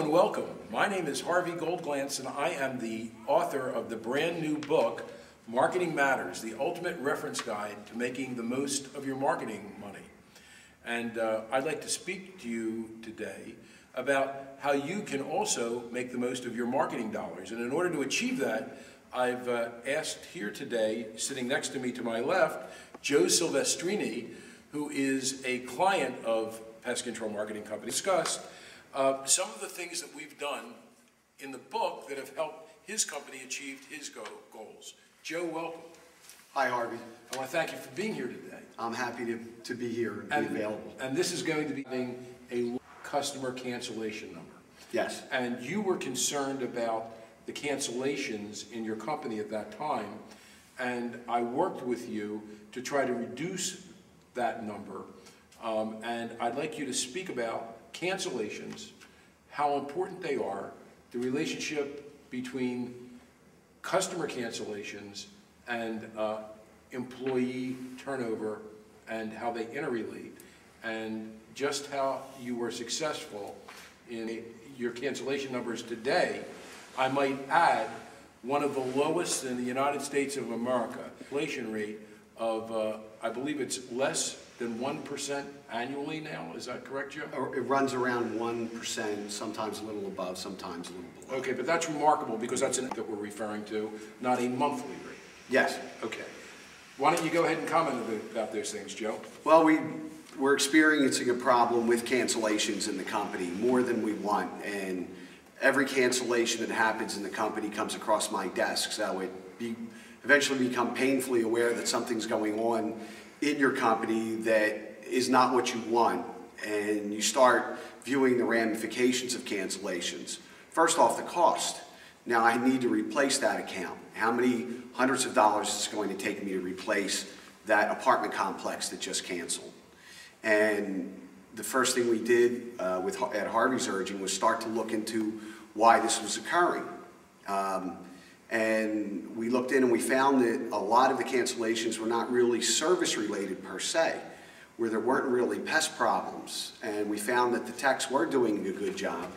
and welcome. My name is Harvey Goldglantz, and I am the author of the brand new book, Marketing Matters, the ultimate reference guide to making the most of your marketing money. And I'd like to speak to you today about how you can also make the most of your marketing dollars. And in order to achieve that, I've asked here today, sitting next to me to my left, Joe Silvestrini, who is a client of Pest Control Marketing Co. Discussed some of the things that we've done in the book that have helped his company achieve his goals. Joe, welcome. Hi, Harvey. I want to thank you for being here today. I'm happy to be here and be available. And this is going to be a customer cancellation number. Yes. And you were concerned about the cancellations in your company at that time, and I worked with you to try to reduce that number. And I'd like you to speak about cancellations, how important they are, the relationship between customer cancellations and employee turnover and how they interrelate, and just how you were successful in your cancellation numbers today. I might add, one of the lowest in the United States of America, cancellation rate of, I believe it's less than 1% annually now. Is that correct, Joe? It runs around 1%, sometimes a little above, sometimes a little below. Okay, but that's remarkable because that's an that we're referring to, not a monthly rate. Yes. Okay. Why don't you go ahead and comment about those things, Joe? Well, we're experiencing a problem with cancellations in the company, more than we want, and every cancellation that happens in the company comes across my desk, so eventually become painfully aware that something's going on in your company that is not what you want, and you start viewing the ramifications of cancellations. First off, the cost. Now I need to replace that account. How many hundreds of dollars is it going to take me to replace that apartment complex that just canceled? And the first thing we did at Harvey's urging was start to look into why this was occurring. And we looked in and we found that a lot of the cancellations were not really service related per se, where there weren't really pest problems. And we found that the techs were doing a good job.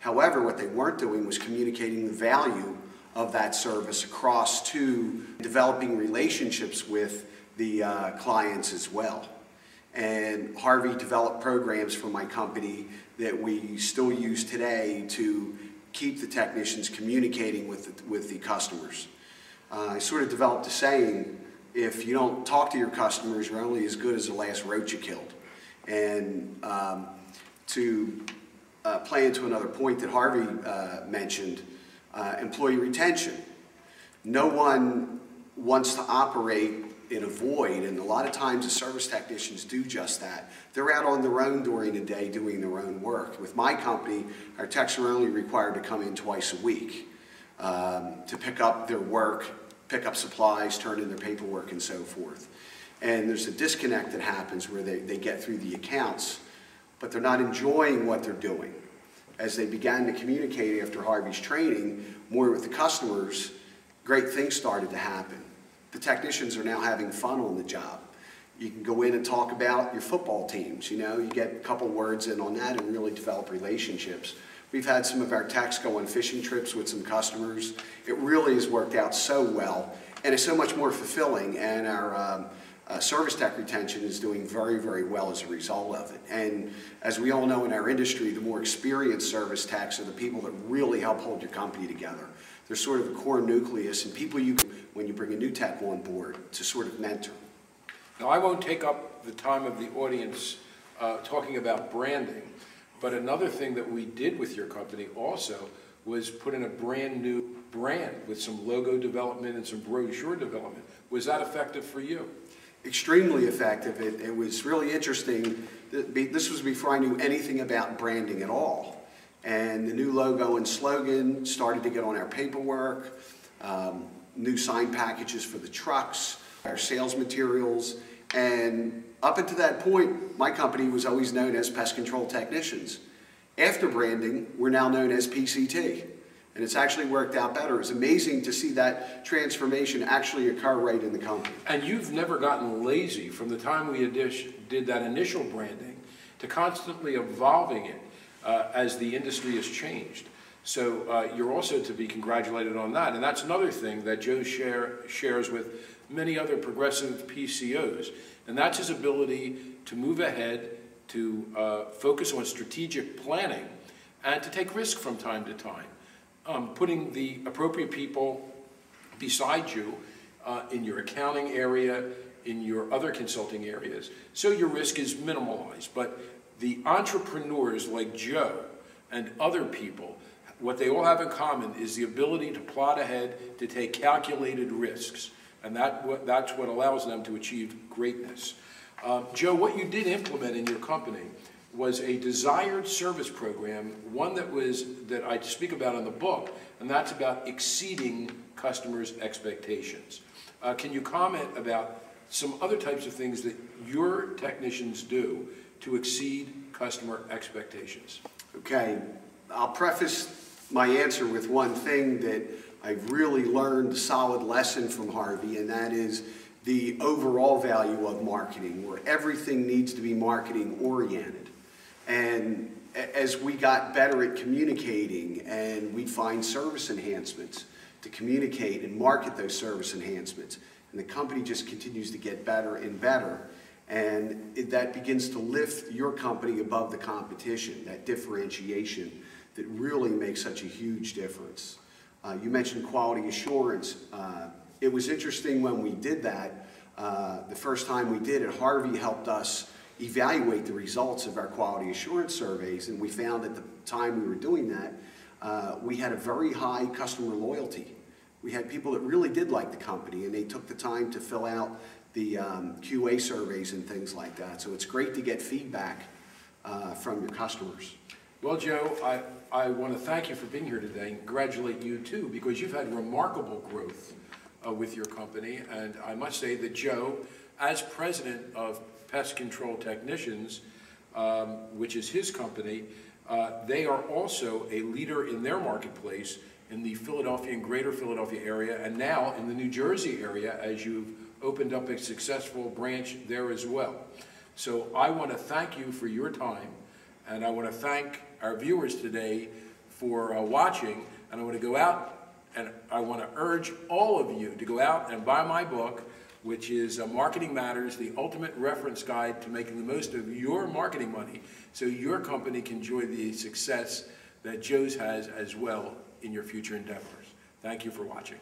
However, what they weren't doing was communicating the value of that service across to developing relationships with the clients as well. And Harvey developed programs for my company that we still use today to keep the technicians communicating with the customers. I sort of developed a saying, if you don't talk to your customers, you're only as good as the last roach you killed. And to play into another point that Harvey mentioned, employee retention. No one wants to operate in a void, and a lot of times the service technicians do just that. They're out on their own during the day doing their own work. With my company, our techs are only required to come in twice a week to pick up their work, pick up supplies, turn in their paperwork, and so forth. And there's a disconnect that happens where they get through the accounts, but they're not enjoying what they're doing. As they began to communicate after Harvey's training more with the customers, great things started to happen. The technicians are now having fun on the job. You can go in and talk about your football teams, you get a couple words in on that and really develop relationships. We've had some of our techs go on fishing trips with some customers. It really has worked out so well, and it's so much more fulfilling, and our service tech retention is doing very, very well as a result of it. And as we all know in our industry, the more experienced service techs are the people that really help hold your company together. They're sort of a core nucleus and people you can, when you bring a new tech on board, to sort of mentor. Now, I won't take up the time of the audience talking about branding, but another thing that we did with your company also was put in a brand new brand with some logo development and some brochure development. Was that effective for you? Extremely effective. It was really interesting. This was before I knew anything about branding at all. And the new logo and slogan started to get on our paperwork, new sign packages for the trucks, our sales materials, and up until that point, my company was always known as Pest Control Technicians. After branding, we're now known as PCT, and it's actually worked out better. It's amazing to see that transformation actually occur right in the company. And you've never gotten lazy from the time we did that initial branding to constantly evolving it. as the industry has changed. So you're also to be congratulated on that. And that's another thing that Joe shares with many other progressive PCOs. And that's his ability to move ahead, to focus on strategic planning, and to take risk from time to time. Putting the appropriate people beside you in your accounting area, in your other consulting areas, so your risk is minimalized. But the entrepreneurs like Joe and other people, what they all have in common is the ability to plot ahead, to take calculated risks. And that's what allows them to achieve greatness. Joe, what you did implement in your company was a desired service program, one that I speak about in the book, and that's about exceeding customers' expectations. Can you comment about some other types of things that your technicians do to exceed customer expectations? Okay, I'll preface my answer with one thing that I've really learned a solid lesson from Harvey, and that is the overall value of marketing, where everything needs to be marketing oriented. And as we got better at communicating and we'd find service enhancements to communicate and market those service enhancements, and the company just continues to get better and better, and that begins to lift your company above the competition, that differentiation that really makes such a huge difference. You mentioned quality assurance. It was interesting when we did that. The first time we did it, Harvey helped us evaluate the results of our quality assurance surveys, and we found at the time we were doing that, we had a very high customer loyalty. We had people that really did like the company, and they took the time to fill out the QA surveys and things like that. So it's great to get feedback from your customers. Well, Joe, I want to thank you for being here today and congratulate you too, because you've had remarkable growth with your company. And I must say that Joe, as president of Pest Control Technicians, which is his company, they are also a leader in their marketplace in the Philadelphia and greater Philadelphia area, and now in the New Jersey area, as you've opened up a successful branch there as well. So I want to thank you for your time, and I want to thank our viewers today for watching, and I want to go out and I want to urge all of you to go out and buy my book, which is Marketing Matters, the ultimate reference guide to making the most of your marketing money so your company can enjoy the success that Joe's has as well in your future endeavors. Thank you for watching.